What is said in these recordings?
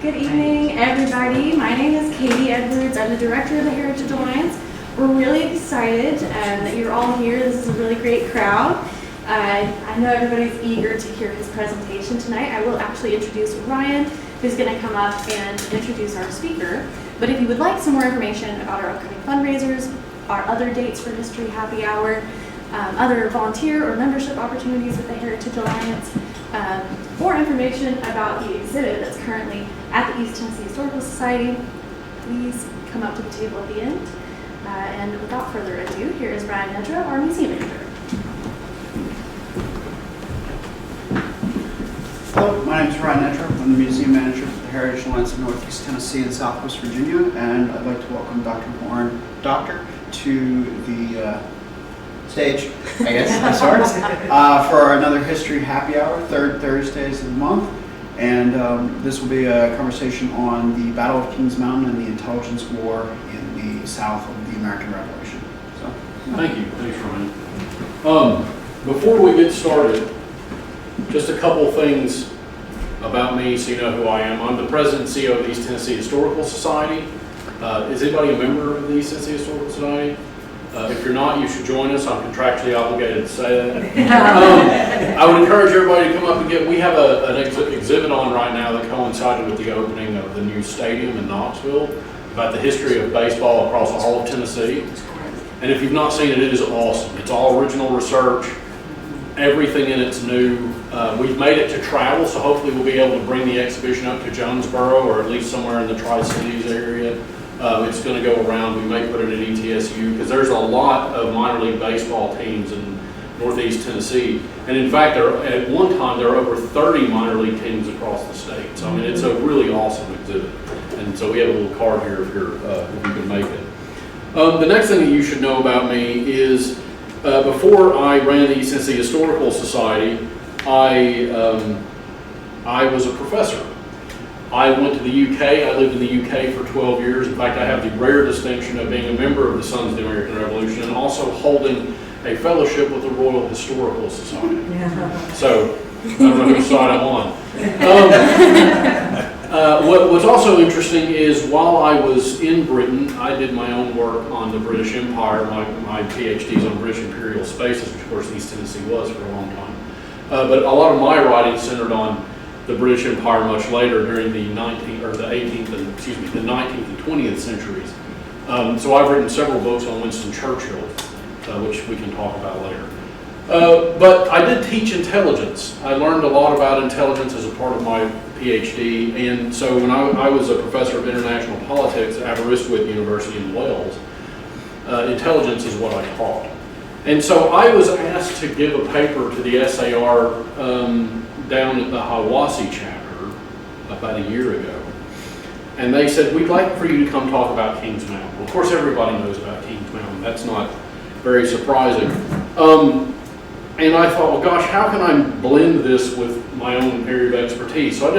Good evening, everybody. My name is Katie Edwards. I'm the director of the Heritage Alliance. We're really excited that you're all here. This is a really great crowd. I know everybody's eager to hear his presentation tonight. I will actually introduce Ryan, who's going to come up and introduce our speaker. But if you would like some more information about our upcoming fundraisers, our other dates for History Happy Hour, other volunteer or membership opportunities with the Heritage Alliance, more information about the exhibit that's currently at the East Tennessee Historical Society, please come up to the table at the end. And without further ado, here is Ryan Nedra, our museum manager. Hello, my name is Ryan Nedra. I'm the museum manager for the Heritage Alliance of Northeast Tennessee and Southwest Virginia, and I'd like to welcome Dr. Warren Dockter to the stage, I guess, sorts, for another History Happy Hour, third Thursdays of the month. And this will be a conversation on the Battle of Kings Mountain and the intelligence war in the south of the American Revolution. So, thank you. Thanks, Ryan. Before we get started, just a couple things about me so you know who I am. I'm the president and CEO of the East Tennessee Historical Society. Is anybody a member of the East Tennessee Historical Society? If you're not, you should join us. I'm contractually obligated to say that. I would encourage everybody to come up and we have an exhibit on right now that coincided with the opening of the new stadium in Knoxville about the history of baseball across all of Tennessee. And if you've not seen it, it is awesome. It's all original research. Everything in it's new. We've made it to travel, so hopefully we'll be able to bring the exhibition up to Jonesboro or at least somewhere in the Tri-Cities area. It's going to go around. We may put it at ETSU because there's a lot of minor league baseball teams in Northeast Tennessee. And in fact, at one time, there were over 30 minor league teams across the state. So I mean, it's a really awesome exhibit. And so we have a little card here if you can make it. The next thing that you should know about me is before I ran the East Tennessee Historical Society, I was a professor. I went to the UK. I lived in the UK for 12 years. In fact, I have the rare distinction of being a member of the Sons of the American Revolution and also holding a fellowship with the Royal Historical Society. Yeah. So, I don't know whose side I'm on. What's also interesting is while I was in Britain, I did my own work on the British Empire. My PhD is on British Imperial Spaces, which of course East Tennessee was for a long time. But a lot of my writing centered on the British Empire much later during the 19th and 20th centuries. So I've written several books on Winston Churchill, which we can talk about later. But I did teach intelligence. I learned a lot about intelligence as a part of my PhD, and so when I was a professor of international politics at Aberystwyth University in Wales, intelligence is what I taught. And so I was asked to give a paper to the SAR down at the Hiwassee chapter about a year ago. And they said, we'd like for you to come talk about Kings Mountain. Well, of course, everybody knows about Kings Mountain. That's not very surprising. And I thought, well, gosh, how can I blend this with my own area of expertise? So I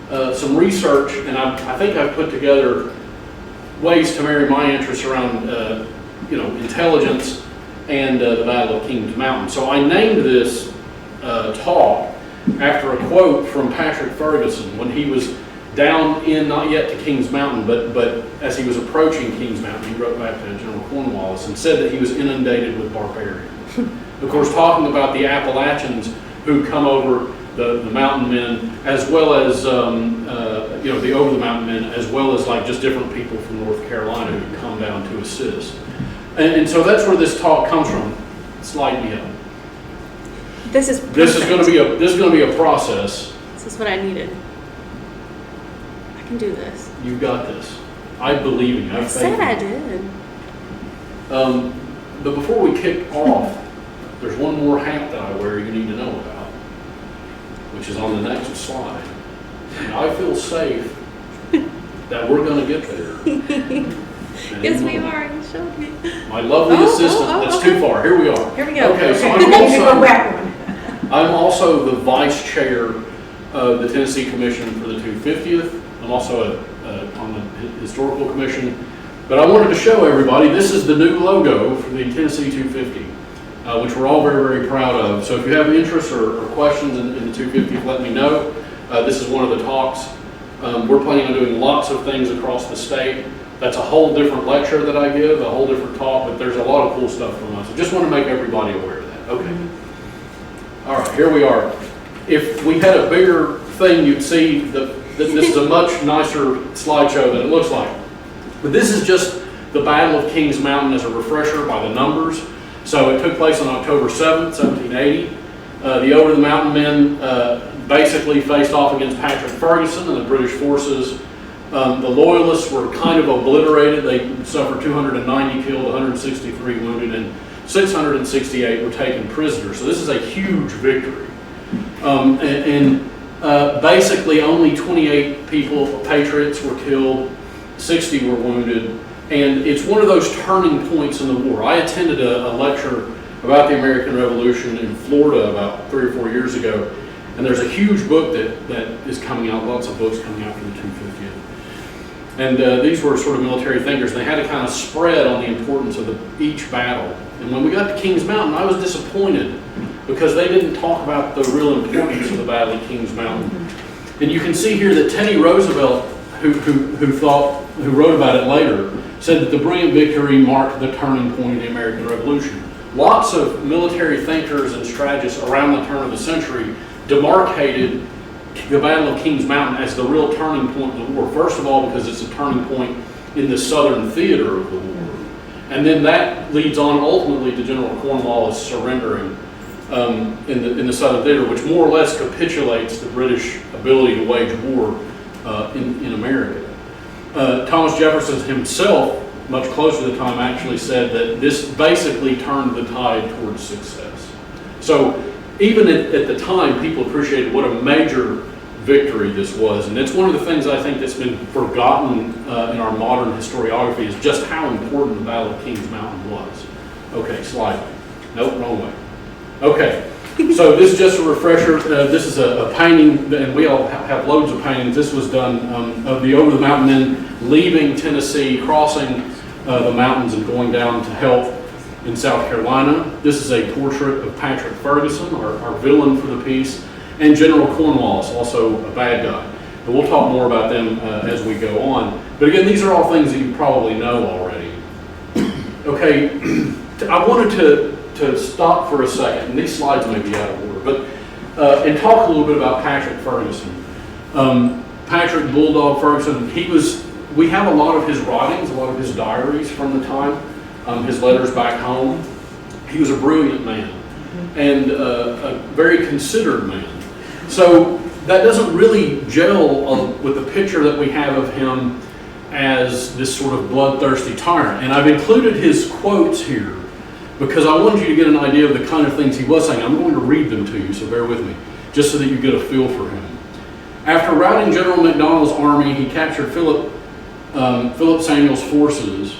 did some research, and I think I've put together ways to marry my interests around intelligence and the Battle of Kings Mountain. So I named this talk after a quote from Patrick Ferguson when he was down in, not yet to Kings Mountain, but as he was approaching Kings Mountain, he wrote back to General Cornwallis and said that he was inundated with barbarians. Of course, talking about the Appalachians who come over the mountain men, as well as the over the mountain men, as well as like just different people from North Carolina who come down to assist. And so that's where this talk comes from. Slide me up. This is going to be a process. This is what I needed. I can do this. You got this. I believe in you. I said I did. But before we kick off, there's one more hat that I wear you need to know about, which is on the next slide. And I feel safe that we're going to get there. Yes, we are. You showed me. My lovely assistant. That's too far. Here we are. Here we go. Okay, so I'm also the vice chair of the Tennessee Commission for the 250th. I'm also on the Historical Commission. But I wanted to show everybody, this is the new logo for the Tennessee 250, which we're all very, very proud of. So if you have interest or questions in the 250th, let me know. This is one of the talks We're planning on doing lots of things across the state. That's a whole different lecture that I give, a whole different talk, but there's a lot of cool stuff going on. So just want to make everybody aware of that. Okay. All right, here we are. If we had a bigger thing, you'd see that this is a much nicer slideshow than it looks like. But this is just the Battle of Kings Mountain as a refresher by the numbers. So it took place on October 7th, 1780. The Over the Mountain men basically faced off against Patrick Ferguson and the British forces. The Loyalists were kind of obliterated. They suffered 290 killed, 163 wounded, and 668 were taken prisoners. So this is a huge victory. Basically only 28 people, patriots, were killed, 60 were wounded, and it's one of those turning points in the war. I attended a lecture about the American Revolution in Florida about 3 or 4 years ago, and there's a huge book that is coming out, lots of books coming out for the 250th. And these were sort of military thinkers. They had to kind of spread on the importance of each battle. And when we got to Kings Mountain, I was disappointed because they didn't talk about the real importance of the Battle of Kings Mountain. And you can see here that Teddy Roosevelt, who wrote about it later, said that the brilliant victory marked the turning point of the American Revolution. Lots of military thinkers and strategists around the turn of the century demarcated the Battle of Kings Mountain as the real turning point in the war. First of all, because it's a turning point in the southern theater of the war. And then that leads on ultimately to General Cornwallis surrendering in the southern theater, which more or less capitulates the British ability to wage war in America. Thomas Jefferson himself, much closer to the time, actually said that this basically turned the tide towards success. So even at the time, people appreciated what a major victory this was. And it's one of the things I think that's been forgotten in our modern historiography is just how important the Battle of Kings Mountain was. Okay, slide. Nope, wrong way. Okay, so this is just a refresher. This is a painting, and we all have loads of paintings. This was done of the Over the Mountain men leaving Tennessee, crossing the mountains and going down to help in South Carolina. This is a portrait of Patrick Ferguson, our villain for the piece, and General Cornwallis, also a bad guy. And we'll talk more about them as we go on. But again, these are all things that you probably know already. Okay, I wanted to stop for a second, and these slides may be out of order, but and talk a little bit about Patrick Ferguson. Patrick Bulldog Ferguson, we have a lot of his writings, a lot of his diaries from the time, his letters back home. He was a brilliant man and a very considered man. So that doesn't really gel with the picture that we have of him as this sort of bloodthirsty tyrant. And I've included his quotes here because I wanted you to get an idea of the kind of things he was saying. I'm going to read them to you, so bear with me, just so that you get a feel for him. After routing General McDonald's army, he captured Philip Samuel's forces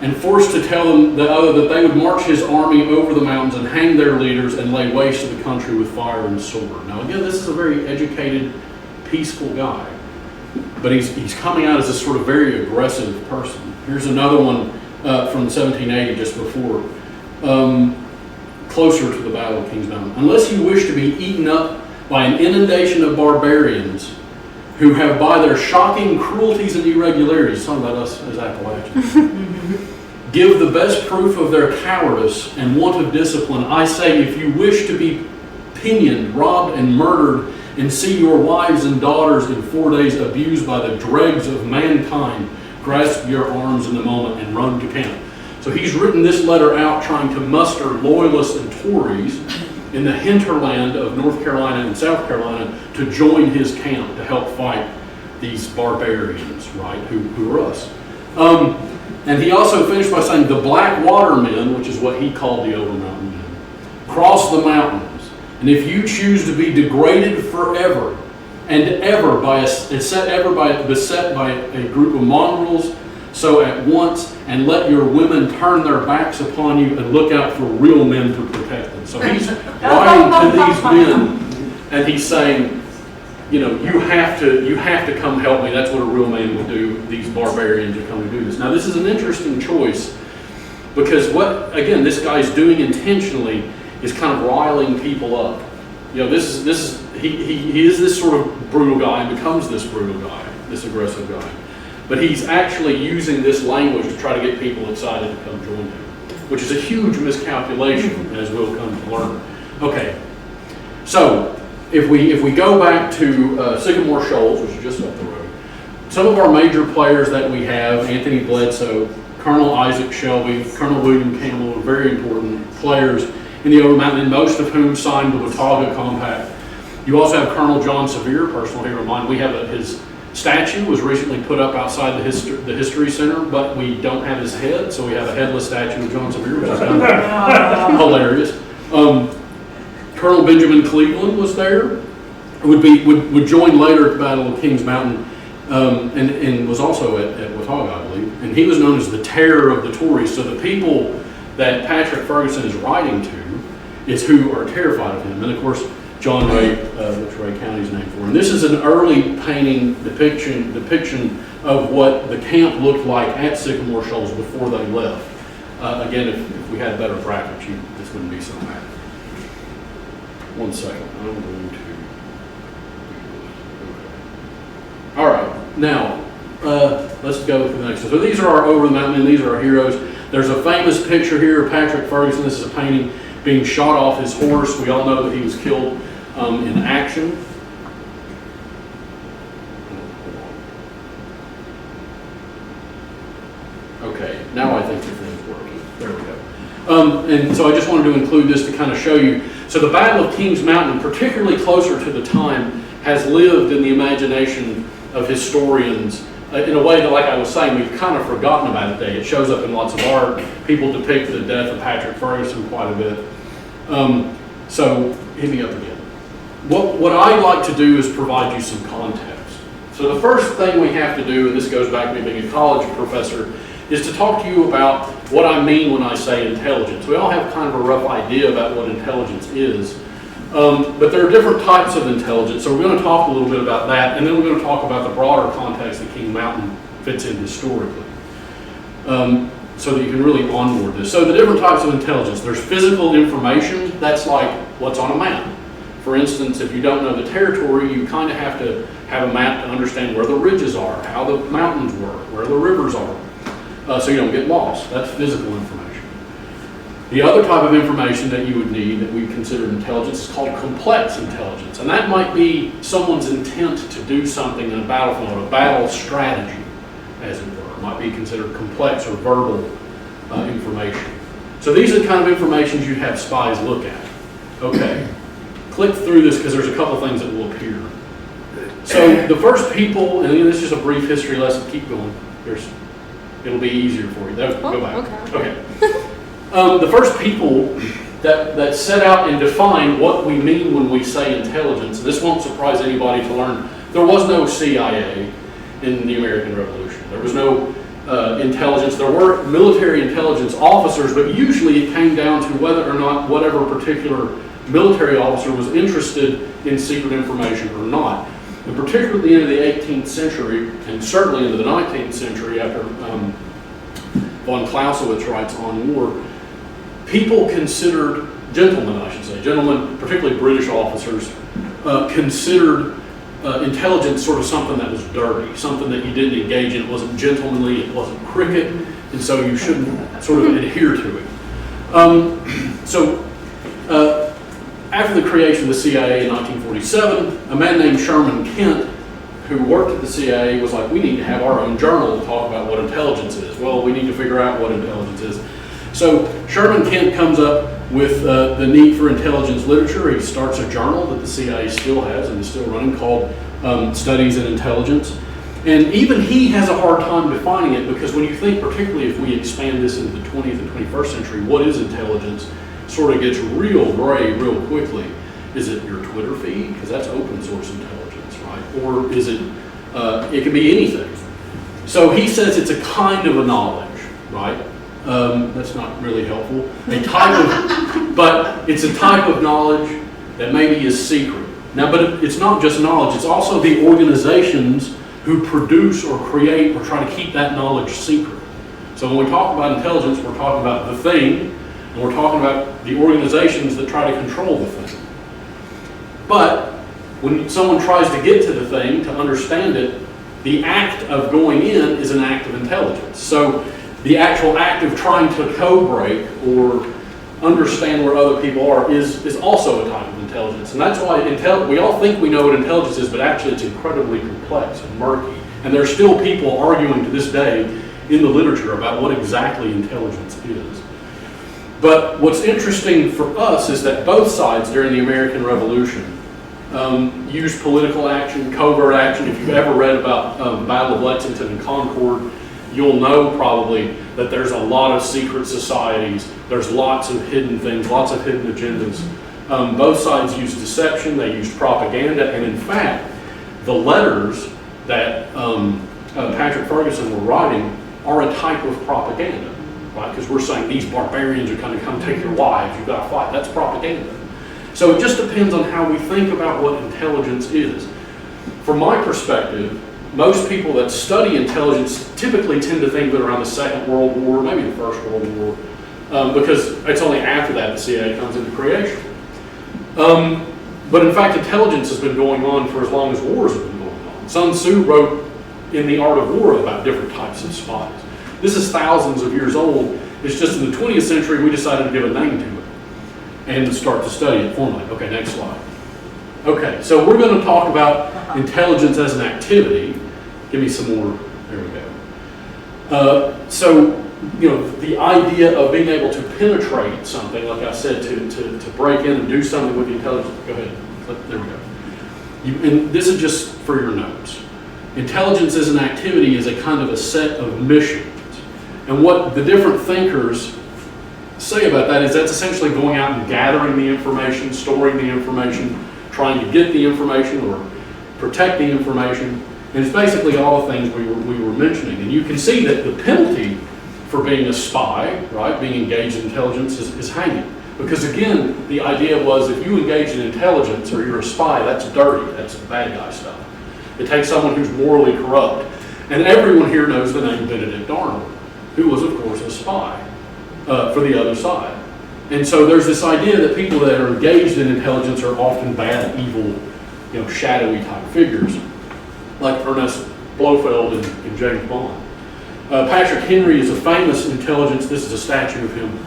and forced to tell them that they would march his army over the mountains and hang their leaders and lay waste to the country with fire and sword. Now again, this is a very educated, peaceful guy, but he's coming out as a sort of very aggressive person. Here's another one from 1780, just before, closer to the Battle of Kings Mountain. Unless you wish to be eaten up by an inundation of barbarians who have by their shocking cruelties and irregularities, talking about us as Appalachians, give the best proof of their cowardice and want of discipline, I say, if you wish to be pinioned, robbed, and murdered, and see your wives and daughters in 4 days abused by the dregs of mankind, grasp your arms in the moment and run to camp. So he's written this letter out trying to muster loyalists and Tories in the hinterland of North Carolina and South Carolina to join his camp to help fight these barbarians, right, who are us. And he also finished by saying, the Black Water men, which is what he called the Over Mountain men, cross the mountains, and if you choose to be degraded forever and ever beset by a group of mongrels, so at once, and let your women turn their backs upon you and look out for real men to protect them. So he's writing to these men, and he's saying, you know, you have to come help me. That's what a real man would do. These barbarians are coming to do this. Now, this is an interesting choice because what, again, this guy's doing intentionally is kind of riling people up. You know, he is this sort of brutal guy and becomes this brutal guy, this aggressive guy. But he's actually using this language to try to get people excited to come join him, which is a huge miscalculation, as we'll come to learn. Okay, so if we go back to Sycamore Shoals, which is just up the road, some of our major players that we have, Anthony Bledsoe, Colonel Isaac Shelby, Colonel William Campbell, are very important players in the Overmountain, and most of whom signed the Watauga Compact. You also have Colonel John Sevier, personal hero of mine. We have his statue was recently put up outside the History Center, but we don't have his head, so we have a headless statue of John Sevier, which is kind of hilarious. Colonel Benjamin Cleveland was there, would join later at the Battle of Kings Mountain, and was also at Watauga, I believe. And he was known as the terror of the Tories. So the people that Patrick Ferguson is writing to is who are terrified of him. And of course, John Ray, which Ray County is named for. And this is an early painting depiction of what the camp looked like at Sycamore Shoals before they left. Again, if we had better graphics, this wouldn't be so bad. One second, I'm going to. Okay. All right, now let's go to the next one. So these are our over the mountain, and these are our heroes. There's a famous picture here of Patrick Ferguson. This is a painting being shot off his horse. We all know that he was killed in action. Okay, now I think the thing's working. There we go. And so I just wanted to include this to kind of show you. So the Battle of Kings Mountain, particularly closer to the time, has lived in the imagination of historians in a way that, like I was saying, we've kind of forgotten about it today. It shows up in lots of art. People depict the death of Patrick Ferguson quite a bit. So hit me up again. What I'd like to do is provide you some context. So the first thing we have to do, and this goes back to me being a college professor, is to talk to you about what I mean when I say intelligence. We all have kind of a rough idea about what intelligence is, but there are different types of intelligence. So we're going to talk a little bit about that, and then we're going to talk about the broader context that King Mountain fits in historically, so that you can really onboard this. So the different types of intelligence. There's physical information. That's like what's on a map. For instance, if you don't know the territory, you kind of have to have a map to understand where the ridges are, how the mountains work, where the rivers are, so you don't get lost. That's physical information. The other type of information that you would need that we consider intelligence is called complex intelligence. And that might be someone's intent to do something in a battlefield, a battle strategy, as it were. It might be considered complex or verbal information. So these are the kind of information you'd have spies look at. Okay. Click through this because there's a couple things that will appear. So the first people, and this is just a brief history lesson, keep going. It'll be easier for you. Go back. Okay. The first people that set out and define what we mean when we say intelligence, and this won't surprise anybody to learn, there was no CIA in the American Revolution. There was no intelligence. There were military intelligence officers, but usually it came down to whether or not whatever particular military officer was interested in secret information or not. And particularly at the end of the 18th century, and certainly into the 19th century after von Clausewitz writes On War, people considered, gentlemen I should say, gentlemen, particularly British officers, considered intelligence sort of something that was dirty, something that you didn't engage in. It wasn't gentlemanly, it wasn't cricket, and so you shouldn't sort of adhere to it. After the creation of the CIA in 1947, a man named Sherman Kent, who worked at the CIA, was like, we need to have our own journal to talk about what intelligence is. Well, we need to figure out what intelligence is. So Sherman Kent comes up with the need for intelligence literature. He starts a journal that the CIA still has and is still running called Studies in Intelligence. And even he has a hard time defining it because when you think, particularly if we expand this into the 20th and 21st century, what is intelligence? Sort of gets real gray real quickly. Is it your Twitter feed? Because that's open source intelligence, right? Or is it, it can be anything. So he says it's a kind of a knowledge, right? That's not really helpful. But it's a type of knowledge that maybe is secret. Now, but it's not just knowledge, it's also the organizations who produce or create or try to keep that knowledge secret. So when we talk about intelligence, we're talking about the thing, and we're talking about the organizations that try to control the thing. But when someone tries to get to the thing, to understand it, the act of going in is an act of intelligence. So the actual act of trying to code break or understand where other people are is also a type of intelligence. And that's why we all think we know what intelligence is, but actually it's incredibly complex and murky. And there's still people arguing to this day in the literature about what exactly intelligence is. But what's interesting for us is that both sides during the American Revolution used political action, covert action. If you've ever read about the Battle of Lexington and Concord, you'll know probably that there's a lot of secret societies. There's lots of hidden things, lots of hidden agendas. Both sides used deception, they used propaganda, and in fact, the letters that Patrick Ferguson were writing are a type of propaganda, right? Because we're saying these barbarians are going to come take your wives, you've got to fight. That's propaganda. So it just depends on how we think about what intelligence is. From my perspective, most people that study intelligence typically tend to think of it around the Second World War, maybe the First World War, because it's only after that the CIA comes into creation. But in fact, intelligence has been going on for as long as wars have been going on. Sun Tzu wrote in The Art of War about different types of spies. This is thousands of years old. It's just in the 20th century we decided to give a name to it and to start to study it formally. Okay, next slide. Okay, so we're going to talk about intelligence as an activity. Give me some more. There we go. So, the idea of being able to penetrate something, like I said, to break in and do something with the intelligence. Go ahead. There we go. And this is just for your notes. Intelligence as an activity is a kind of a set of missions. And what the different thinkers say about that is that's essentially going out and gathering the information, storing the information, trying to get the information or protect the information. And it's basically all the things we were mentioning. And you can see that the penalty for being a spy, right, being engaged in intelligence is hanging. Because again, the idea was if you engage in intelligence or you're a spy, that's dirty, that's bad guy stuff. It takes someone who's morally corrupt. And everyone here knows the name Benedict Arnold, who was of course a spy for the other side. And so there's this idea that people that are engaged in intelligence are often bad, evil, shadowy type figures, like Ernest Blofeld and James Bond. Patrick Henry is a famous intelligence. This is a statue of him,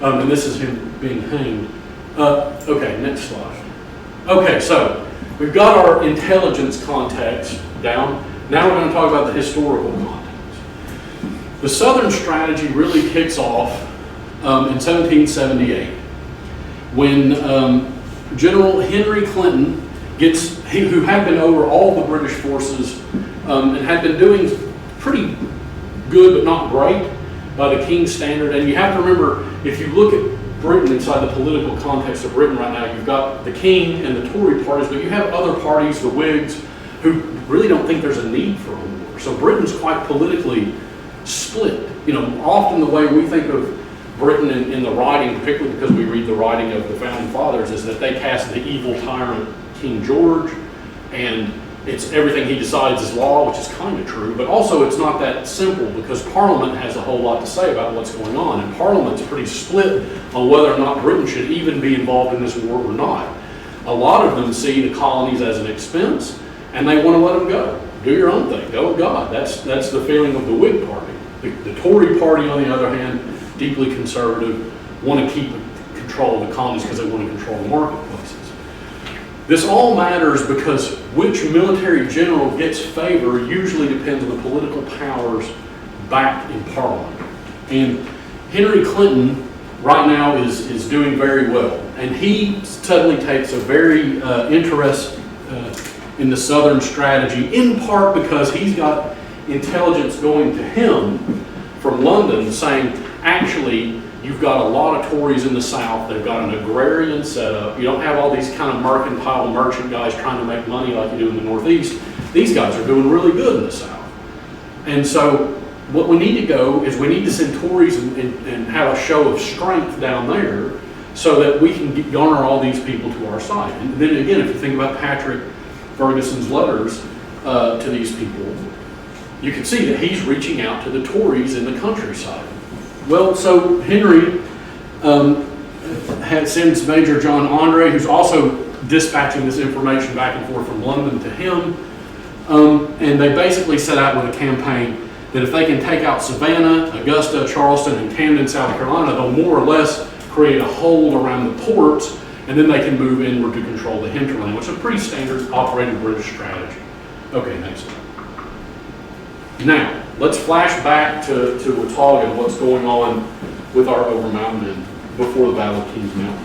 and this is him being hanged. Okay, next slide. Okay, so we've got our intelligence context down. Now we're going to talk about the historical context. The Southern strategy really kicks off in 1778 when General Henry Clinton who had been over all the British forces and had been doing pretty good but not great by the King's standard. And you have to remember, if you look at Britain inside the political context of Britain right now, you've got the King and the Tory parties, but you have other parties, the Whigs, who really don't think there's a need for a war. So Britain's quite politically split. Often the way we think of Britain in the writing, particularly because we read the writing of the Founding Fathers, is that they cast the evil tyrant King George, and it's everything he decides is law, which is kind of true, but also it's not that simple because Parliament has a whole lot to say about what's going on, and Parliament's pretty split on whether or not Britain should even be involved in this war or not. A lot of them see the colonies as an expense, and they want to let them go. Do your own thing. Go with God. That's the feeling of the Whig Party. The Tory Party, on the other hand, deeply conservative, want to keep control of the colonies because they want to control the marketplaces. This all matters because which military general gets favor usually depends on the political powers back in Parliament. And Henry Clinton right now is doing very well. And he suddenly takes a very interest in the Southern strategy, in part because he's got intelligence going to him from London saying, actually, you've got a lot of Tories in the South. They've got an agrarian setup. You don't have all these kind of mercantile merchant guys trying to make money like you do in the Northeast. These guys are doing really good in the South. And so what we need to go is we need to send Tories and have a show of strength down there so that we can garner all these people to our side. And then again, if you think about Patrick Ferguson's letters to these people, you can see that he's reaching out to the Tories in the countryside. Well, so Henry sends Major John Andre, who's also dispatching this information back and forth from London to him. And they basically set out with a campaign that if they can take out Savannah, Augusta, Charleston, and Camden, South Carolina, they'll more or less create a hold around the ports, and then they can move inward to control the hinterland, which is a pretty standard operating British strategy. Okay, next one. Now, let's flash back to Watauga and what's going on with our Over-Mountain men before the Battle of Kings Mountain.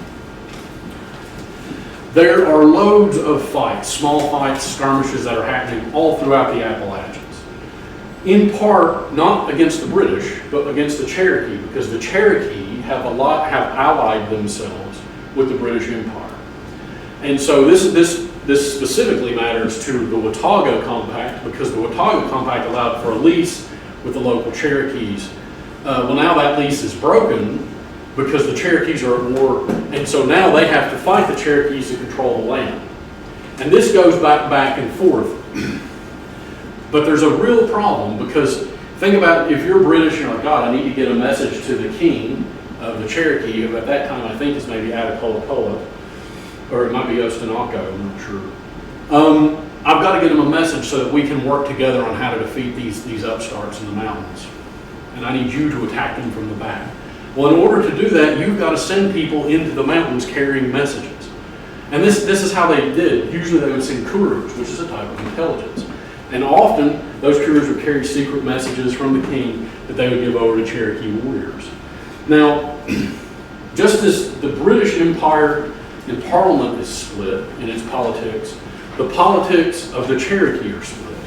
There are loads of fights, small fights, skirmishes that are happening all throughout the Appalachians. In part, not against the British, but against the Cherokee, because the Cherokee have allied themselves with the British Empire. And so this specifically matters to the Watauga Compact, because the Watauga Compact allowed for a lease with the local Cherokees. Well, now that lease is broken because the Cherokees are at war, and so now they have to fight the Cherokees to control the land. And this goes back and forth. But there's a real problem, because think about if you're British and you're like, God, I need to get a message to the king of the Cherokee, who at that time I think is maybe Atacolacola, or it might be Ostanaco, I'm not sure. I've got to get him a message so that we can work together on how to defeat these upstarts in the mountains. And I need you to attack them from the back. Well, in order to do that, you've got to send people into the mountains carrying messages. And this is how they did. Usually they would send couriers, which is a type of intelligence. And often those couriers would carry secret messages from the king that they would give over to Cherokee warriors. Now, just as the British Empire and Parliament is split in its politics, the politics of the Cherokee are split.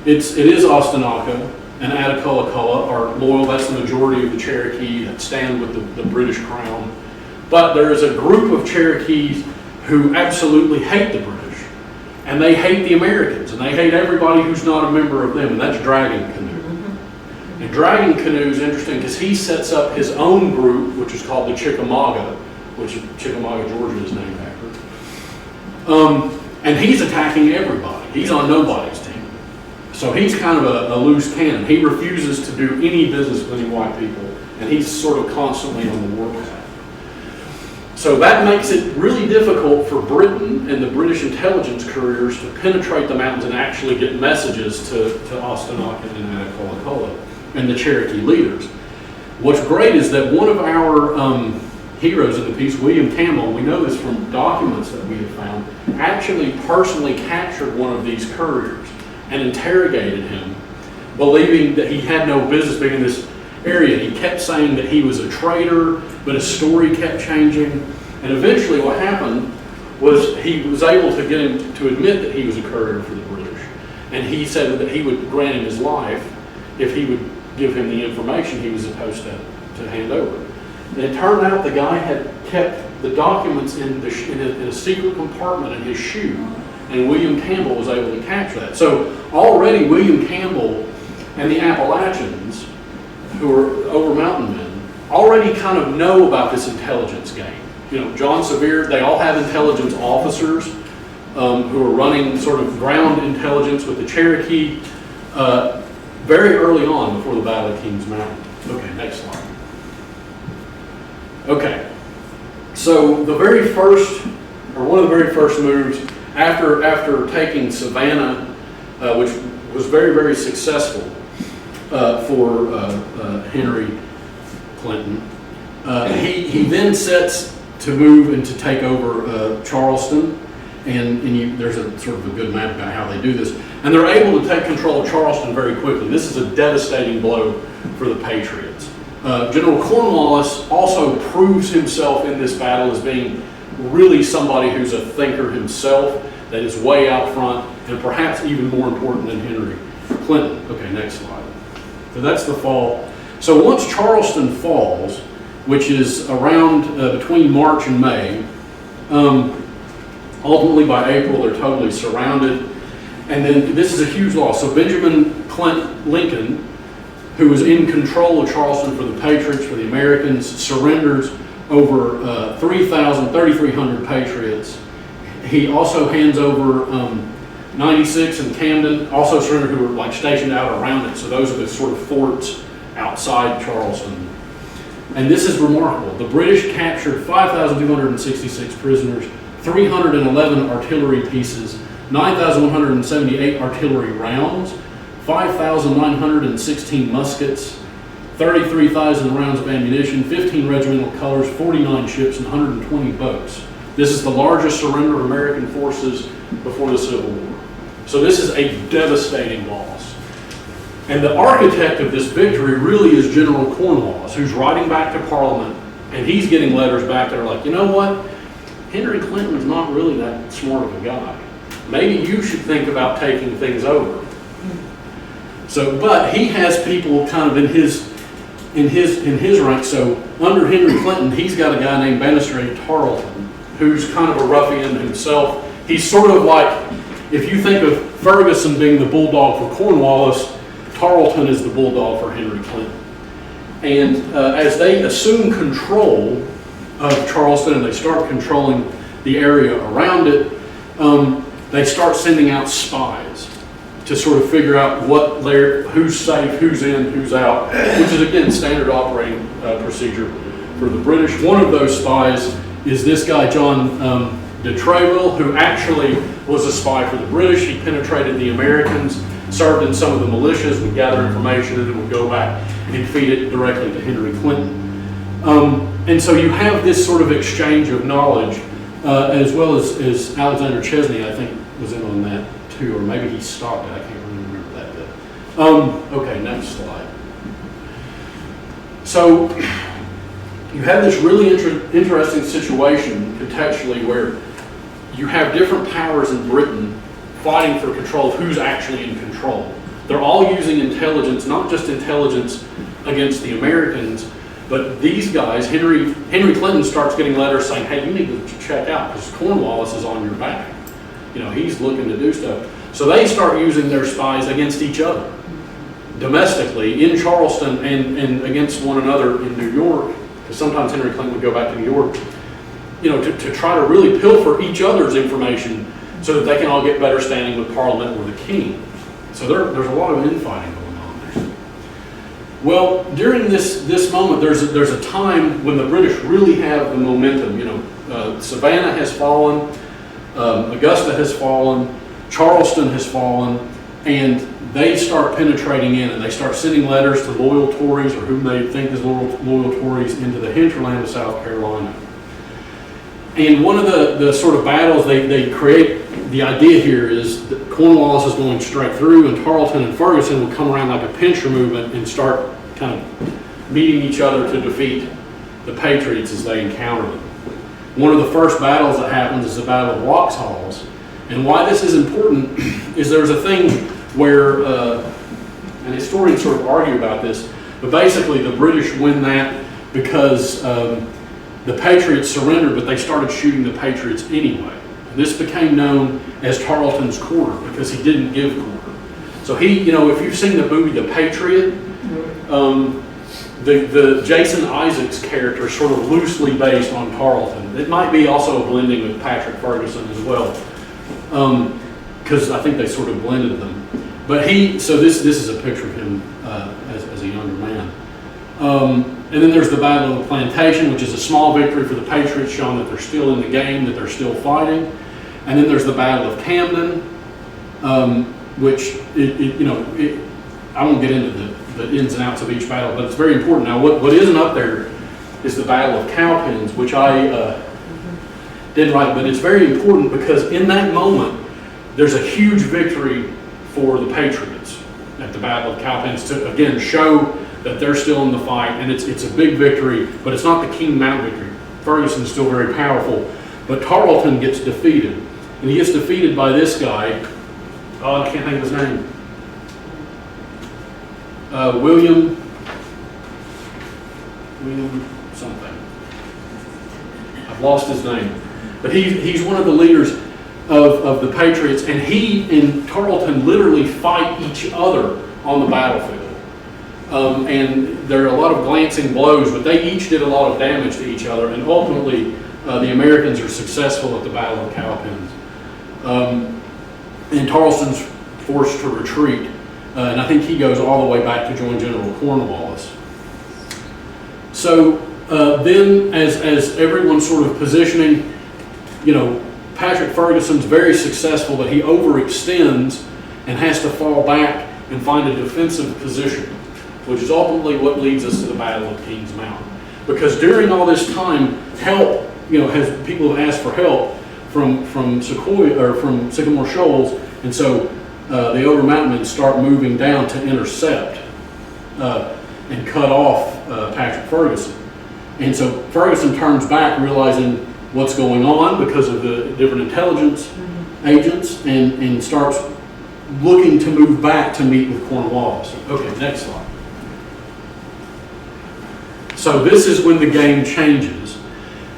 It is Ostanaco and Atacolacola are loyal. That's the majority of the Cherokee that stand with the British crown. But there is a group of Cherokees who absolutely hate the British, and they hate the Americans, and they hate everybody who's not a member of them, and that's Dragon Canoe. And Dragon Canoe is interesting because he sets up his own group, which is called the Chickamauga, which Chickamauga, Georgia is named after. And he's attacking everybody. He's on nobody's team. So he's kind of a loose cannon. He refuses to do any business with any white people, and he's sort of constantly on the warpath. So that makes it really difficult for Britain and the British intelligence couriers to penetrate the mountains and actually get messages to Ostanaco and Atacolacola and the Cherokee leaders. What's great is that one of our heroes in the piece, William Campbell, we know this from documents that we have found, actually personally captured one of these couriers and interrogated him, believing that he had no business being in this area. He kept saying that he was a traitor, but his story kept changing. And eventually what happened was he was able to get him to admit that he was a courier for the British. And he said that he would grant him his life if he would give him the information he was supposed to hand over. And it turned out the guy had kept the documents in a secret compartment in his shoe, and William Campbell was able to capture that. So already William Campbell and the Appalachians, who are Over-Mountain men, already kind of know about this intelligence game. You know, John Sevier, they all have intelligence officers who are running sort of ground intelligence with the Cherokee very early on before the Battle of Kings Mountain. Okay, next slide. Okay, so the very first, or one of the very first moves after taking Savannah, which was very, very successful for Henry Clinton, he then sets to move and to take over Charleston, and there's a sort of a good map about how they do this, and they're able to take control of Charleston very quickly. This is a devastating blow for the Patriots. General Cornwallis also proves himself in this battle as being really somebody who's a thinker himself, that is way out front, and perhaps even more important than Henry Clinton. Okay, next slide. So that's the fall. So once Charleston falls, which is around between March and May, ultimately by April they're totally surrounded, and then this is a huge loss. So Benjamin Lincoln, who was in control of Charleston for the Patriots, for the Americans, surrenders over 3,300 Patriots. He also hands over 96 in Camden, also surrendered, who were like stationed out around it. So those are the sort of forts outside Charleston. And this is remarkable. The British captured 5,266 prisoners, 311 artillery pieces, 9,178 artillery rounds, 5,916 muskets, 33,000 rounds of ammunition, 15 regimental colors, 49 ships, and 120 boats. This is the largest surrender of American forces before the Civil War. So this is a devastating loss. And the architect of this victory really is General Cornwallis, who's writing back to Parliament, and he's getting letters back that are like, you know what? Henry Clinton's not really that smart of a guy. Maybe you should think about taking things over. So, but he has people kind of in his rank. So under Henry Clinton, he's got a guy named Banastre Tarleton, who's kind of a ruffian himself. He's sort of like, if you think of Ferguson being the bulldog for Cornwallis, Tarleton is the bulldog for Henry Clinton. And as they assume control of Charleston and they start controlling the area around it, they start sending out spies to sort of figure out who's safe, who's in, who's out, which is again standard operating procedure for the British. One of those spies is this guy, John de Treville, who actually was a spy for the British. He penetrated the Americans, served in some of the militias, would gather information, and then would go back and feed it directly to Henry Clinton. And so you have this sort of exchange of knowledge, as well as Alexander Chesney, I think, was in on that too, or maybe he stopped it. I can't really remember that bit. Okay, next slide. So you have this really interesting situation contextually where you have different powers in Britain fighting for control of who's actually in control. They're all using intelligence, not just intelligence against the Americans, but these guys, Henry Clinton starts getting letters saying, hey, you need to check out because Cornwallis is on your back. You know, he's looking to do stuff. So they start using their spies against each other, domestically, in Charleston and against one another in New York, because sometimes Henry Clinton would go back to New York, you know, to try to really pilfer each other's information so that they can all get better standing with Parliament or the King. So there's a lot of infighting going on there. Well, during this moment, there's a time when the British really have the momentum. You know, Savannah has fallen, Augusta has fallen, Charleston has fallen, and they start penetrating in and they start sending letters to loyal Tories or whom they think is loyal Tories into the hinterland of South Carolina. And one of the sort of battles they create, the idea here is that Cornwallis is going straight through and Tarleton and Ferguson will come around like a pincer movement and start kind of meeting each other to defeat the Patriots as they encounter them. One of the first battles that happens is the Battle of Vauxhalls. And why this is important is there's a thing where, and historians sort of argue about this, but basically the British win that because the Patriots surrendered, but they started shooting the Patriots anyway. And this became known as Tarleton's Quarter because he didn't give quarter. So he, you know, if you've seen the movie The Patriot, the Jason Isaacs character is sort of loosely based on Tarleton. It might be also a blending with Patrick Ferguson as well, because I think they sort of blended them. But so this is a picture of him as a younger man. And then there's the Battle of the Plantation, which is a small victory for the Patriots, showing that they're still in the game, that they're still fighting. And then there's the Battle of Camden, which I won't get into the ins and outs of each battle, but it's very important. Now, what isn't up there is the Battle of Cowpens, which I didn't write, but it's very important because in that moment, there's a huge victory for the Patriots at the Battle of Cowpens to, again, show that they're still in the fight, and it's a big victory, but it's not the King Mount victory. Ferguson's still very powerful, but Tarleton gets defeated, and he gets defeated by this guy. Oh, I can't think of his name. William something. I've lost his name, but he's one of the leaders of the Patriots, and he and Tarleton literally fight each other on the battlefield. And there are a lot of glancing blows, but they each did a lot of damage to each other, and ultimately the Americans are successful at the Battle of Cowpens. And Tarleton's forced to retreat, and I think he goes all the way back to join General Cornwallis. So then as everyone's sort of positioning, you know, Patrick Ferguson's very successful, but he overextends and has to fall back and find a defensive position, which is ultimately what leads us to the Battle of Kings Mountain. Because during all this time, help, people have asked for help from Sequoia or from Sycamore Shoals, and so the Over Mountain men start moving down to intercept and cut off Patrick Ferguson. And so Ferguson turns back, realizing what's going on because of the different intelligence agents, and starts looking to move back to meet with Cornwallis. Okay, next slide. So this is when the game changes,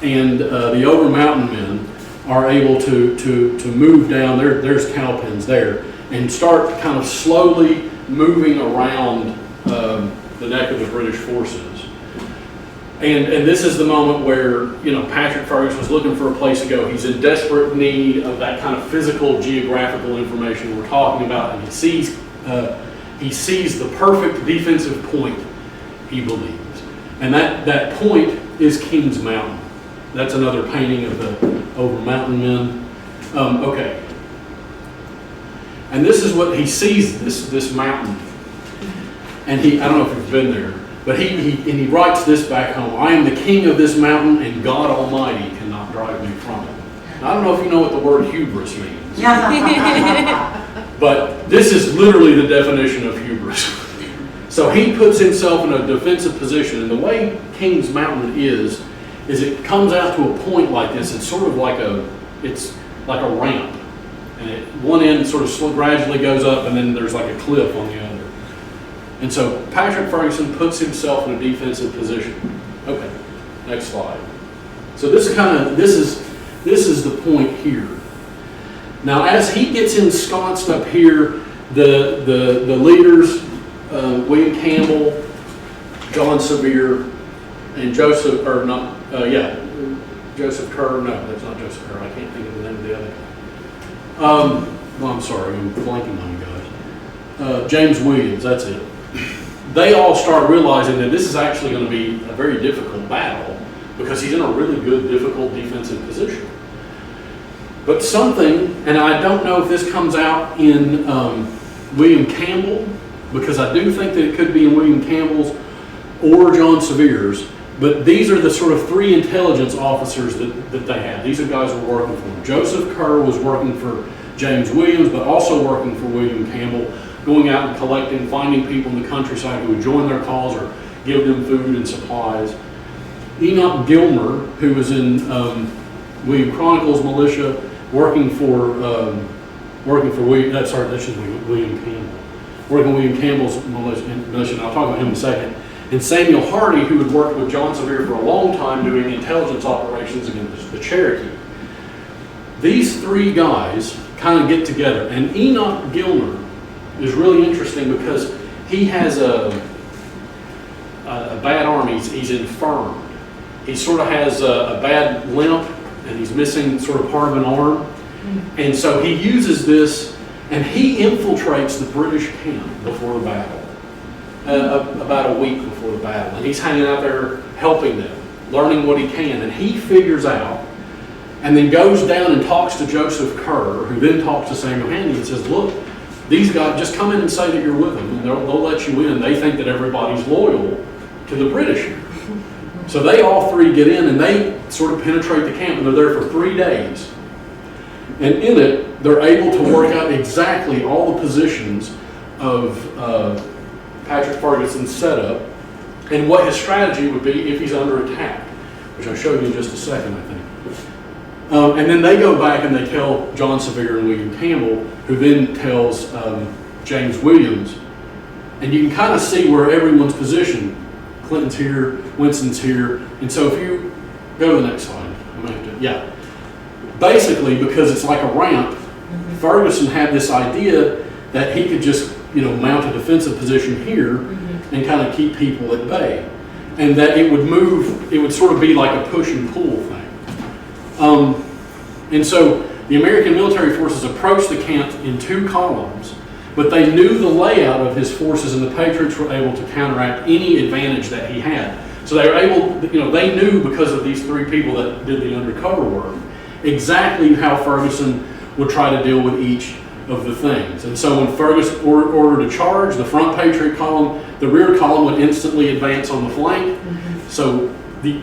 and the Over Mountain men are able to move down. There's cowpens there, and start kind of slowly moving around the neck of the British forces. And this is the moment where, Patrick Ferguson was looking for a place to go. He's in desperate need of that kind of physical, geographical information we're talking about, and he sees the perfect defensive point, he believes. And that point is Kings Mountain. That's another painting of the Over Mountain men. Okay. And this is what he sees, this mountain. And I don't know if you've been there, but he writes this back home: I am the king of this mountain, and God Almighty cannot drive me from it. Now, I don't know if you know what the word hubris means, but this is literally the definition of hubris. So he puts himself in a defensive position, and the way Kings Mountain is it comes out to a point like this. It's sort of like a ramp, and one end sort of gradually goes up, and then there's like a cliff on the other. And so Patrick Ferguson puts himself in a defensive position. Okay, next slide. So this is the point here. Now, as he gets ensconced up here, the leaders, William Campbell, John Sevier, and Joseph Kerr. No, that's not Joseph Kerr. I can't think of the name of the other guy. I'm sorry, I'm blanking on you guys. James Williams, that's it. They all start realizing that this is actually going to be a very difficult battle because he's in a really good, difficult defensive position. But something, and I don't know if this comes out in William Campbell, because I do think that it could be in William Campbell's or John Sevier's, but these are the sort of three intelligence officers that they had. These are guys who were working for them. Joseph Kerr was working for James Williams, but also working for William Campbell, going out and collecting, finding people in the countryside who would join their cause or give them food and supplies. Enoch Gilmer, who was in William Chronicles militia, working for William. That's William Campbell. Working William Campbell's militia, and I'll talk about him in a second. And Samuel Hardy, who had worked with John Sevier for a long time doing intelligence operations against the Cherokee. These three guys kind of get together, and Enoch Gilmer is really interesting because he has a bad arm. He's infirmed. He sort of has a bad limp, and he's missing sort of part of an arm. And so he uses this, and he infiltrates the British camp before the battle, about a week before the battle. And he's hanging out there helping them, learning what he can. And he figures out, and then goes down and talks to Joseph Kerr, who then talks to Samuel Handy and says, look, these guys, just come in and say that you're with them, and they'll let you in. They think that everybody's loyal to the British. So they all three get in, and they sort of penetrate the camp, and they're there for 3 days. And in it, they're able to work out exactly all the positions of Patrick Ferguson's setup and what his strategy would be if he's under attack, which I'll show you in just a second, I think. And then they go back and they tell John Sevier and William Campbell, who then tells James Williams. And you can kind of see where everyone's positioned. Clinton's here, Winston's here. And so if you go to the next slide, I'm going to have to, yeah. Basically, because it's like a ramp, Ferguson had this idea that he could just, mount a defensive position here and kind of keep people at bay. And that it would move, it would sort of be like a push and pull thing. And so the American military forces approached the camp in 2 columns, but they knew the layout of his forces, and the Patriots were able to counteract any advantage that he had. So they were able, they knew because of these 3 people that did the undercover work, exactly how Ferguson would try to deal with each of the things. And so when Ferguson ordered a charge, the front Patriot column, the rear column would instantly advance on the flank. So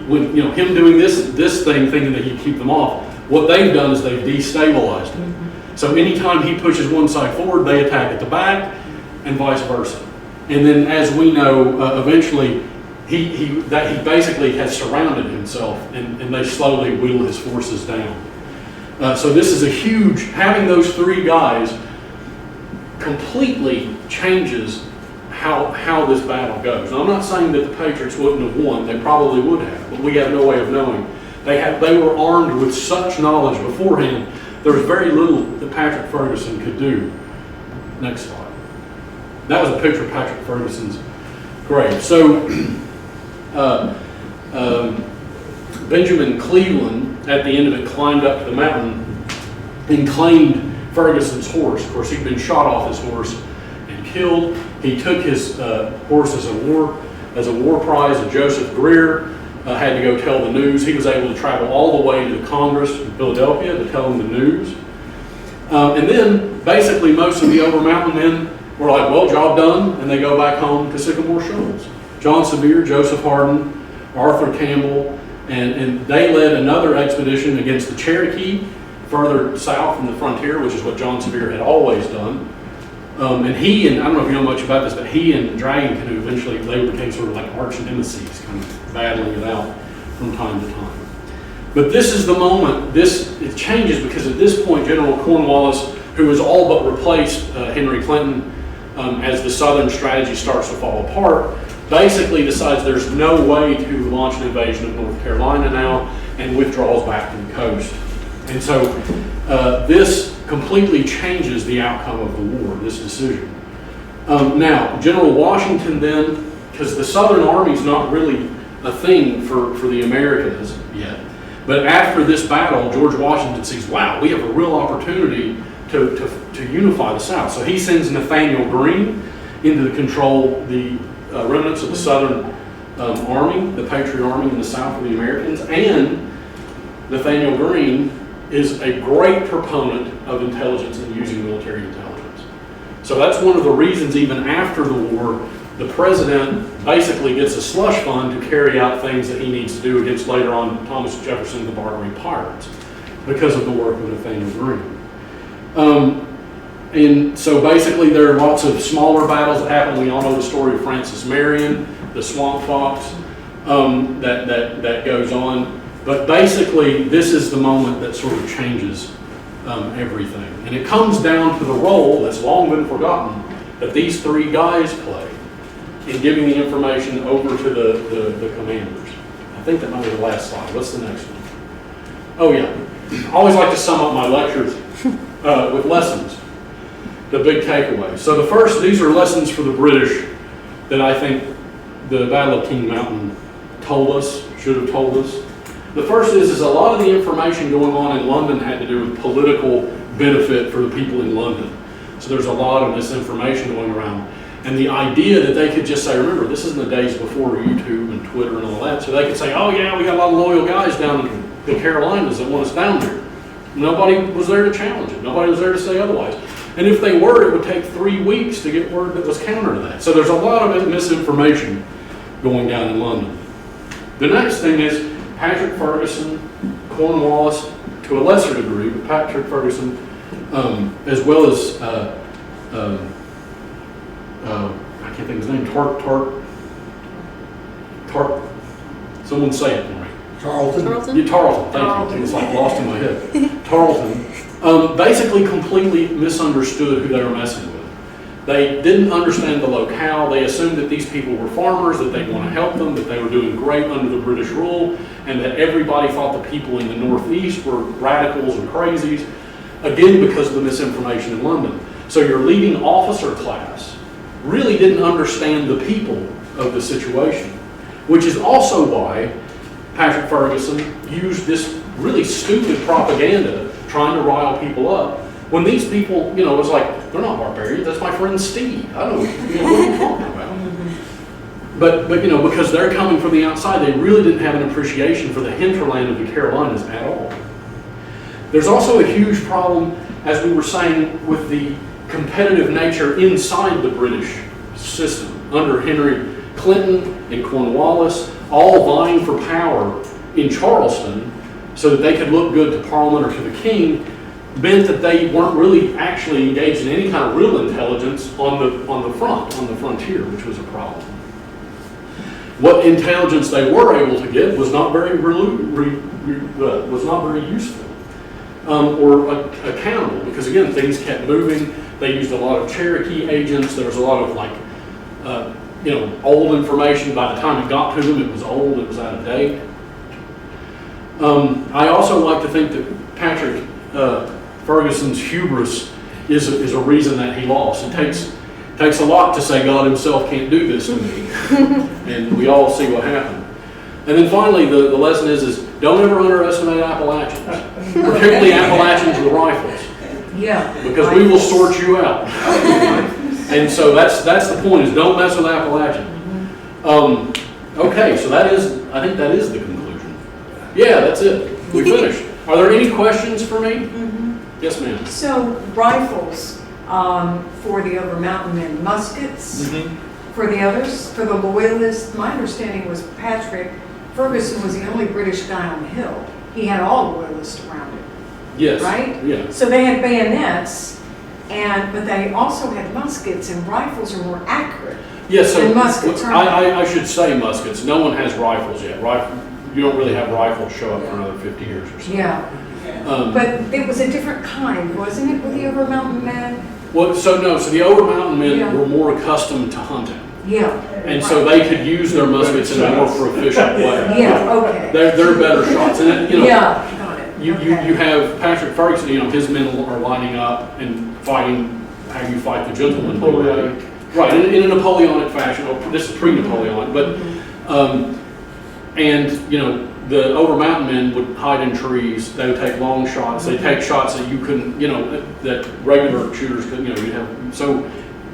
when him doing this thing, thinking that he'd keep them off, what they've done is they've destabilized him. So anytime he pushes one side forward, they attack at the back, and vice versa. And then, as we know, eventually he basically has surrounded himself, and they slowly whittle his forces down. So this is a huge, having those three guys completely changes how this battle goes. Now, I'm not saying that the Patriots wouldn't have won, they probably would have, but we have no way of knowing. They were armed with such knowledge beforehand, there was very little that Patrick Ferguson could do. Next slide. That was a picture of Patrick Ferguson's grave. So, Benjamin Cleveland, at the end of it, climbed up to the mountain and claimed Ferguson's horse. Of course, he'd been shot off his horse and killed. He took his horse as a war prize, and Joseph Greer had to go tell the news. He was able to travel all the way to Congress in Philadelphia to tell them the news. And then, basically, most of the Over Mountain men were like, well, job done, and they go back home to Sycamore Shoals. John Sevier, Joseph Hardin, Arthur Campbell, and they led another expedition against the Cherokee further south from the frontier, which is what John Sevier had always done. And I don't know if you know much about this, but he and Dragon Canoe eventually later became sort of like arch nemesis, kind of battling it out from time to time. But this is the moment, it changes because at this point, General Cornwallis, who has all but replaced Henry Clinton as the Southern strategy starts to fall apart, basically decides there's no way to launch an invasion of North Carolina now and withdraws back to the coast. And so this completely changes the outcome of the war, this decision. Now, General Washington then, because the Southern Army's not really a thing for the Americans yet, but after this battle, George Washington sees, wow, we have a real opportunity to unify the South. So he sends Nathaniel Greene into to control the remnants of the Southern Army, the Patriot Army in the South of the Americans, and Nathaniel Greene is a great proponent of intelligence and using military intelligence. So that's one of the reasons, even after the war, the president basically gets a slush fund to carry out things that he needs to do against, later on, Thomas Jefferson and the Barbary Pirates, because of the work of Nathaniel Greene. And so basically there are lots of smaller battles that happen. We all know the story of Francis Marion, the Swamp Fox, that goes on. But basically, this is the moment that sort of changes everything. And it comes down to the role that's long been forgotten that these three guys play in giving the information over to the commanders. I think that might be the last slide. What's the next one? Oh yeah. I always like to sum up my lectures with lessons, the big takeaways. So the first, these are lessons for the British that I think the Battle of King Mountain told us, should have told us. The first is a lot of the information going on in London had to do with political benefit for the people in London. So there's a lot of misinformation going around. And the idea that they could just say, remember, this is in the days before YouTube and Twitter and all that, so they could say, oh yeah, we got a lot of loyal guys down in the Carolinas that want us down there. Nobody was there to challenge it. Nobody was there to say otherwise. And if they were, it would take 3 weeks to get word that was counter to that. So there's a lot of misinformation going down in London. The next thing is Patrick Ferguson, Cornwallis, to a lesser degree, but Patrick Ferguson, as well as, I can't think of his name, someone say it for me. Tarleton. Yeah, Tarleton, thank you. It's like lost in my head. Tarleton basically completely misunderstood who they were messing with. They didn't understand the locale. They assumed that these people were farmers, that they'd want to help them, that they were doing great under the British rule, and that everybody thought the people in the Northeast were radicals and crazies, again because of the misinformation in London. So your leading officer class really didn't understand the people of the situation, which is also why Patrick Ferguson used this really stupid propaganda trying to rile people up. When these people, it's like, they're not barbarians, that's my friend Steve. I don't know, what are you talking about? But because they're coming from the outside, they really didn't have an appreciation for the hinterland of the Carolinas at all. There's also a huge problem, as we were saying, with the competitive nature inside the British system. Under Henry Clinton and Cornwallis, all vying for power in Charleston so that they could look good to Parliament or to the King, meant that they weren't really actually engaged in any kind of real intelligence on the frontier, which was a problem. What intelligence they were able to get was not very useful or accountable, because again, things kept moving. They used a lot of Cherokee agents. There was a lot of old information. By the time it got to them, it was old. It was out of date. I also like to think that Patrick Ferguson's hubris is a reason that he lost. It takes a lot to say God himself can't do this to me. And we all see what happened. And then finally, the lesson is don't ever underestimate Appalachians, particularly Appalachians with rifles. Yeah. Because we will sort you out. And so that's the point, is don't mess with Appalachian. Okay, so I think that is the conclusion. Yeah, that's it. We finished. Are there any questions for me? Yes, ma'am. So rifles for the Over Mountain Men, muskets for the others, for the Loyalists. My understanding was Patrick Ferguson was the only British guy on the hill. He had all Loyalists around him. Yes. Right? Yeah. So they had bayonets, but they also had muskets, and rifles are more accurate. Yes. So than muskets. I should say muskets. No one has rifles yet. You don't really have rifles show up for another 50 years or so. Yeah. But it was a different kind, wasn't it, with the Over Mountain Men? Well, so the Over Mountain Men Yeah. were more accustomed to hunting. Yeah. And so they could use their muskets in a more proficient way. Yeah, okay. They're better shots. And Yeah, got it. You Okay. have Patrick Ferguson, his men are lining up and fighting how you fight the gentleman. Napoleonic. Right, in a Napoleonic fashion. This is pre-Napoleonic, but the Over Mountain Men would hide in trees. They would take long shots. They take shots that you couldn't, that regular shooters couldn't. So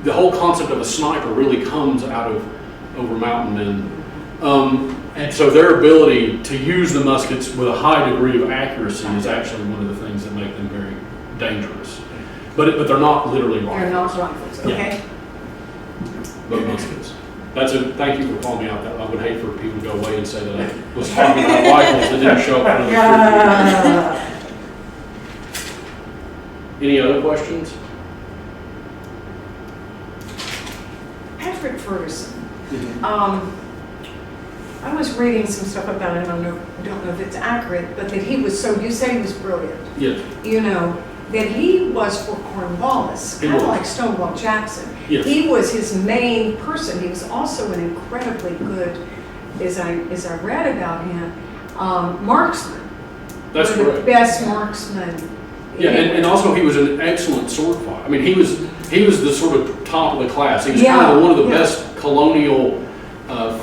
the whole concept of a sniper really comes out of Over Mountain Men. And so their ability to use the muskets with a high degree of accuracy is actually one of the things that make them very dangerous. But they're not literally rifles. They're not rifles, okay. But muskets. That's it. Thank you for calling me out. I would hate for people to go away and say that I was talking about rifles that didn't show up for another 50 years. Any other questions? Patrick Ferguson. I was reading some stuff about him. I don't know if it's accurate, but that he was you say he was brilliant. Yes. That he was for Cornwallis, He kind of was. like Stonewall Jackson. Yes. He was his main person. He was also an incredibly good, as I read about him, marksman. That's One of the correct. best marksmen. Yeah, and also he was an excellent sword fighter. I mean, he was the sort of top of the class. He was Yeah, kind of one of the yeah. best colonial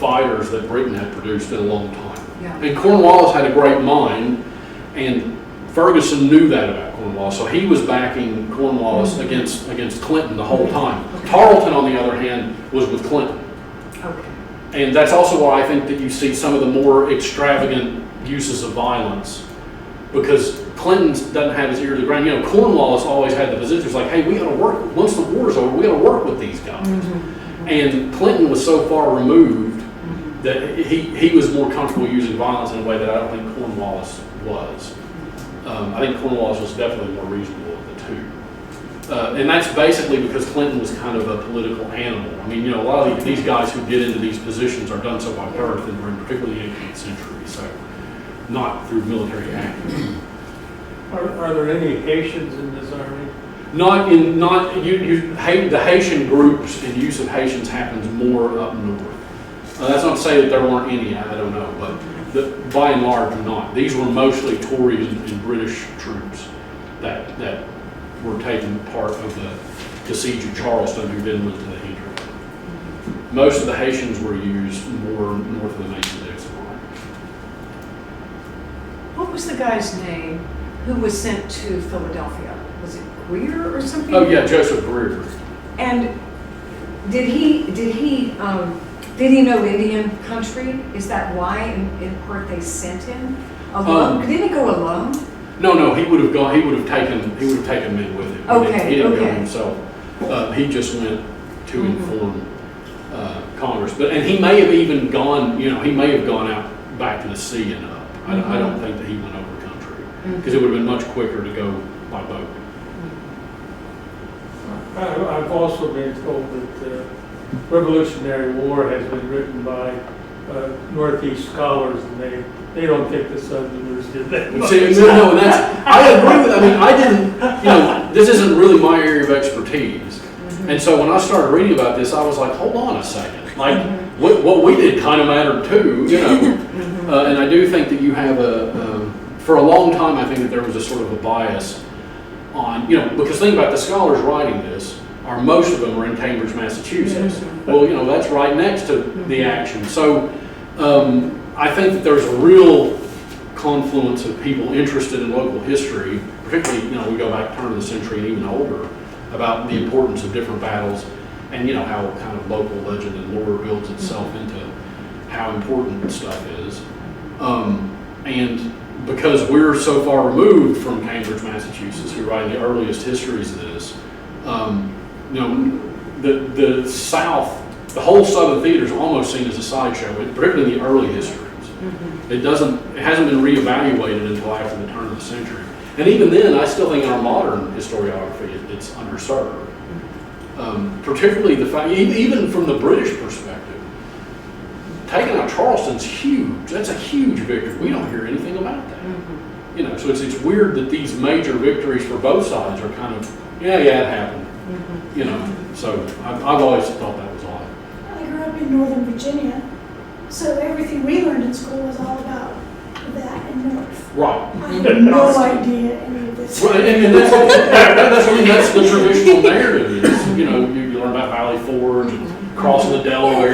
fighters that Britain had produced in a long time. Yeah. And Cornwallis had a great mind, and Ferguson knew that about Cornwallis, so he was backing Cornwallis against Clinton the whole time. Okay. Tarleton, on the other hand, was with Clinton. Okay. And that's also why I think that you see some of the more extravagant uses of violence, because Clinton doesn't have his ear to the ground. Cornwallis always had the position, it's like, hey, we got to work, once the war's over, we got to work with these guys. And Clinton was so far removed that he was more comfortable using violence in a way that I don't think Cornwallis was. I think Cornwallis was definitely more reasonable of the two. And that's basically because Clinton was kind of a political animal. I mean, a lot of these guys who get into these positions are done so by birth, and we're in particularly the 18th century, so not through military action. Are there any Haitians in this army? The Haitian groups and use of Haitians happens more up north. That's not to say that there weren't any, I don't know, but by and large not. These were mostly Tories and British troops that were taking part of the siege of Charleston, who then went to the Hinterland. Most of the Haitians were used more north of the Mason-Dixon line. What was the guy's name who was sent to Philadelphia? Was it Greer or something? Oh yeah, Joseph Greer. And did he know Indian country? Is that why in part they sent him alone? Didn't he go alone? No, he would have gone, he would have taken men with him. Okay, He didn't go okay. himself. He just went to inform Congress. And he may have even gone, he may have gone out back to the sea and up. I don't think that he went over country, because it would have been much quicker to go by boat. I've also been told that the Revolutionary War has been written by Northeast scholars, and they don't think the Southerners did that. See, no, I agree with, I didn't, this isn't really my area of expertise. And so when I started reading about this, I was like, hold on a second. Like, what we did kind of mattered too, and I do think that you have for a long time, I think that there was a sort of a bias on, because think about the scholars writing this, most of them are in Cambridge, Massachusetts. Well, that's right next to the action. So I think that there's a real confluence of people interested in local history, particularly, we go back turn of the century and even older, about the importance of different battles and, how kind of local legend and lore builds itself into how important stuff is. And because we're so far removed from Cambridge, Massachusetts, who write the earliest histories of this, the South, the whole Southern theater is almost seen as a sideshow, particularly in the early histories. It hasn't been reevaluated until after the turn of the century. And even then, I still think in our modern historiography, it's underserved. Particularly the fact, even from the British perspective, taking out Charleston's huge. That's a huge victory. We don't hear anything about that. So it's weird that these major victories for both sides are kind of, it happened. So I've always thought that was odd. I grew up in Northern Virginia, so everything we learned in school was all about that and North. Right. I had no idea any of this. Right, and that's the traditional narrative. Is, you learn about Valley Forge and crossing the Delaware.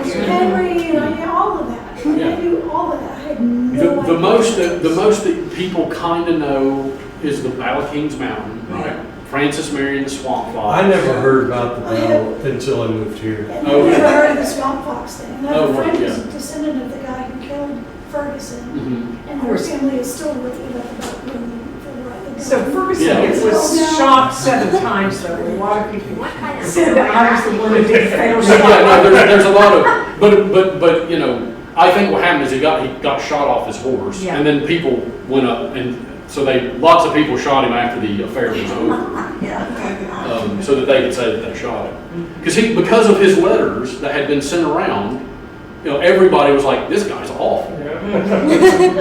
Henry, all of that. I knew all of that. I had no idea. The most that people kind of know is the Battle of Kings Mountain, right? Francis Marion the Swamp Fox. I never heard about the battle until I moved here. And I never heard of the Swamp Fox thing. And I have a friend right, who's a descendant of the guy who killed Ferguson, and her course. family is still looking up about when the right. So Ferguson Yeah. was shot 7 times, though. A lot of people said that I was the one who did the fatal shot. There's a lot of, but I think what happened is he got shot off his horse, Yeah. and then people went up, and so lots of people shot him after the affair was over, so that they could say that they shot him. Because of his letters that had been sent around, everybody was like, this guy's awful.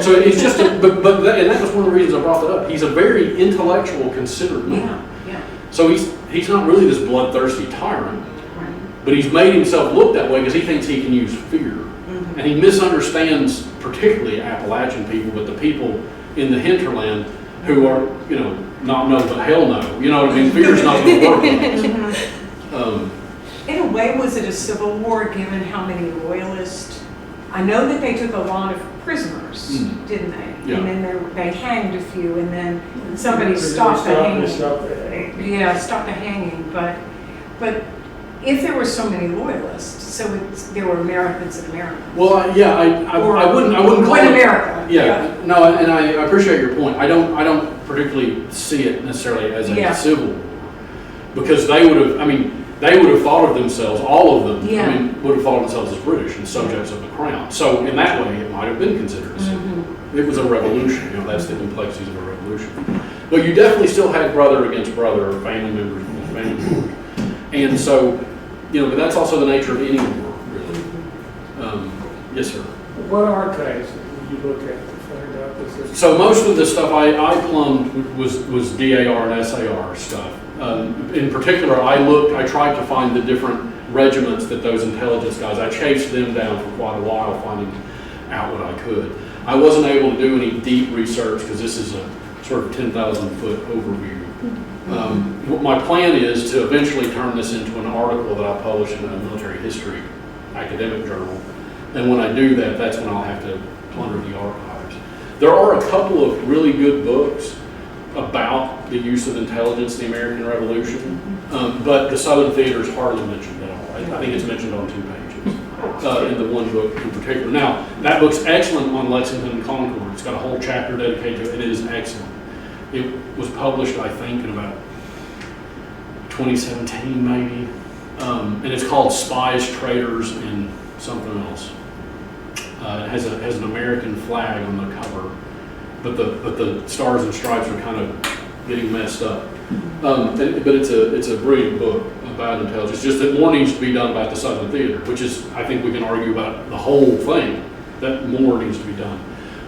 So it's just, and that was one of the reasons I brought that up. He's a very intellectual, considered man. So he's not really this bloodthirsty tyrant, but he's made himself look that way because he thinks he can use fear. And he misunderstands particularly Appalachian people, but the people in the hinterland who are, not know but hell no. You know what I mean? Fear's not going to work on us. In a way, was it a civil war given how many loyalists? I know that they took a lot of prisoners, didn't they? Yeah. And then they hanged a few, and then somebody stopped the hanging. Yeah, stopped the hanging. But if there were so many loyalists, so there were Americans and Americans. Well, I wouldn't call it America. Yeah, no, and I appreciate your point. I don't particularly see it necessarily as a civil war, because they would have thought of themselves, all of them, would have thought of themselves as British and subjects of the crown. So in that way, it might have been considered a civil war. It was a revolution, that's the complexities of a revolution. But you definitely still had brother against brother, or family members against family members. And so, but that's also the nature of any war, really. Yes, sir. What archives did you look at to find out this? So most of the stuff I plumbed was DAR and SAR stuff. In particular, I tried to find the different regiments that those intelligence guys, I chased them down for quite a while, finding out what I could. I wasn't able to do any deep research because this is a sort of 10,000 foot overview. What my plan is to eventually turn this into an article that I publish in a military history academic journal. And when I do that, that's when I'll have to plunder the archives. There are a couple of really good books about the use of intelligence in the American Revolution, but the Southern Theater is hardly mentioned at all. I think it's mentioned on 2 pages in the one book in particular. Now, that book's excellent on Lexington and Concord. It's got a whole chapter dedicated to it. It is excellent. It was published, I think, in about 2017 maybe. And it's called Spies, Traitors, and something else. It has an American flag on the cover, but the stars and stripes are kind of getting messed up. But it's a brilliant book about intelligence. Just that more needs to be done about the Southern Theater, which is, I think we can argue about the whole thing, that more needs to be done.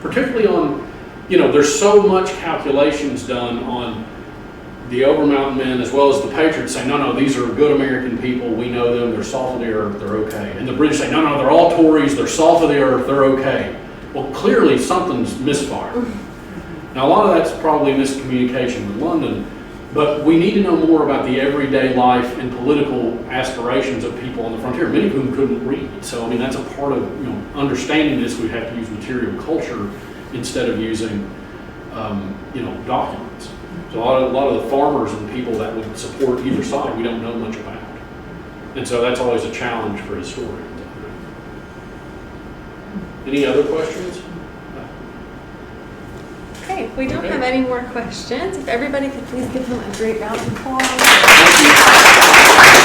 Particularly on, there's so much calculations done on the Overmountain men as well as the Patriots say, no, these are good American people, we know them, they're salt of the earth, they're okay. And the British say, no, they're all Tories, they're salt of the earth, they're okay. Well, clearly something's misfired. Now, a lot of that's probably miscommunication with London, but we need to know more about the everyday life and political aspirations of people on the frontier, many of whom couldn't read. So, I mean, that's a part of understanding this. We have to use material culture instead of using, documents. So a lot of the farmers and people that would support either side, we don't know much about. And so that's always a challenge for historians. Any other questions? Okay, we don't have any more questions. If everybody could please give them a great round of applause.